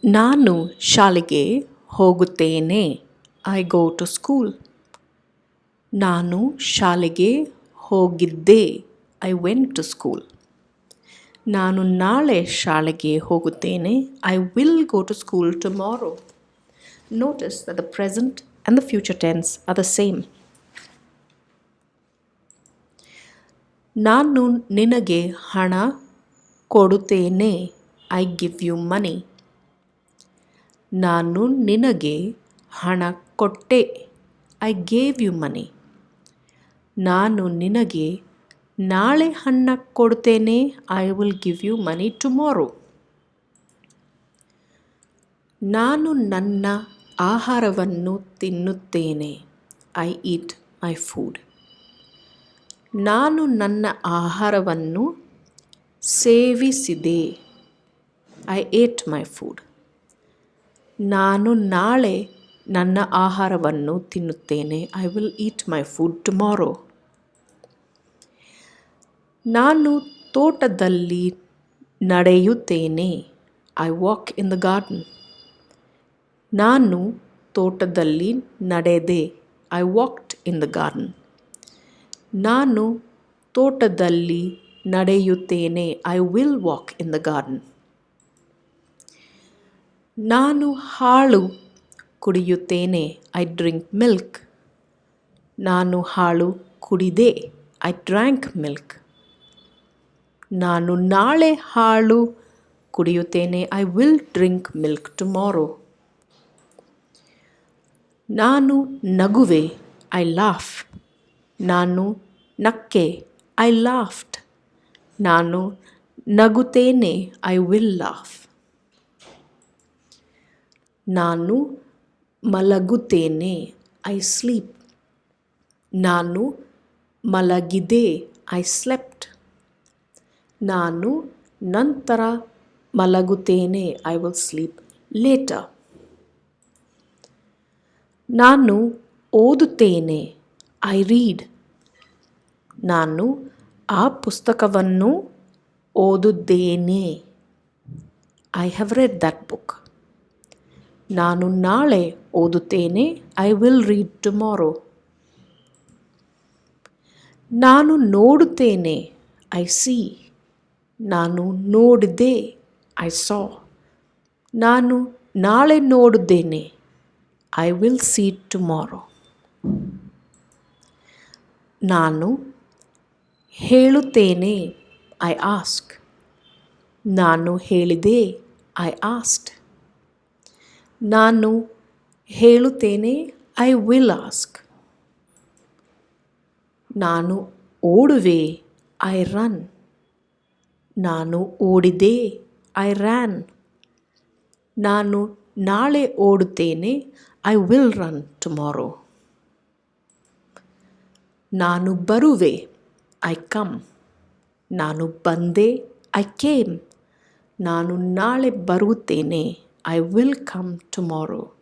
ನಾನು ಶಾಲೆಗೆ ಹೋಗುತ್ತೇನೆ. I go to school. ನಾನು ಶಾಲೆಗೆ ಹೋಗಿದ್ದೆ. I went to school. ನಾನು ನಾಳೆ ಶಾಲೆಗೆ ಹೋಗುತ್ತೇನೆ. I will go to school tomorrow. Notice that the present and the future tense are the same. ನಾನು ನಿನಗೆ ಹಣ ಕೊಡುತ್ತೇನೆ. I give you money. ನಾನು ನಿನಗೆ ಹಣ ಕೊಟ್ಟೆ. I gave you money. ನಾನು ನಿನಗೆ ನಾಳೆ ಹಣ ಕೊಡುತ್ತೇನೆ. I will give you money tomorrow. ನಾನು ನನ್ನ ಆಹಾರವನ್ನು ತಿನ್ನುತ್ತೇನೆ. I eat my food. ನಾನು ನನ್ನ ಆಹಾರವನ್ನು ಸೇವಿಸಿದೆ. I ate my food. ನಾನು ನಾಳೆ ನನ್ನ ಆಹಾರವನ್ನು ತಿನ್ನುತ್ತೇನೆ. I will eat my food tomorrow. ನಾನು ತೋಟದಲ್ಲಿ ನಡೆಯುತ್ತೇನೆ. I walk in the garden. ನಾನು ತೋಟದಲ್ಲಿ ನಡೆದೆ. I walked in the garden. ನಾನು ತೋಟದಲ್ಲಿ ನಡೆಯುತ್ತೇನೆ. I will walk in the garden. ನಾನು ಹಾಲು ಕುಡಿಯುತ್ತೇನೆ. I drink milk. ನಾನು ಹಾಲು ಕುಡಿದೆ. I drank milk. ನಾನು ನಾಳೆ ಹಾಲು ಕುಡಿಯುತ್ತೇನೆ. I will drink milk tomorrow. ನಾನು ನಗುವೆ. I laugh. ನಾನು ನಕ್ಕೆ. I laughed. ನಾನು ನಗುತ್ತೇನೆ. I will laugh. ನಾನು ಮಲಗುತ್ತೇನೆ. I sleep. ನಾನು ಮಲಗಿದೆ. I slept. ನಾನು ನಂತರ ಮಲಗುತ್ತೇನೆ. I will sleep later. ನಾನು ಓದುತ್ತೇನೆ. I read. ನಾನು ಆ ಪುಸ್ತಕವನ್ನು ಓದುತ್ತೇನೆ. I have read that book. ನಾನು ನಾಳೆ ಓದುತ್ತೇನೆ. I will read tomorrow. ನಾನು ನೋಡುತ್ತೇನೆ. I see. ನಾನು ನೋಡಿದೆ. I saw. ನಾನು ನಾಳೆ ನೋಡುತ್ತೇನೆ. I will see tomorrow. ನಾನು ಹೇಳುತ್ತೇನೆ. I ask. ನಾನು ಹೇಳಿದೆ. I asked. ನಾನು ಹೇಳುತ್ತೇನೆ. I will ask. ನಾನು ಓಡುವೆ. I run. ನಾನು ಓಡಿದೆ. I ran. ನಾನು ನಾಳೆ ಓಡುತ್ತೇನೆ. I will run tomorrow. ನಾನು ಬರುವೆ. I come. ನಾನು ಬಂದೆ. I came. ನಾನು ನಾಳೆ ಬರುತ್ತೇನೆ. I will come tomorrow.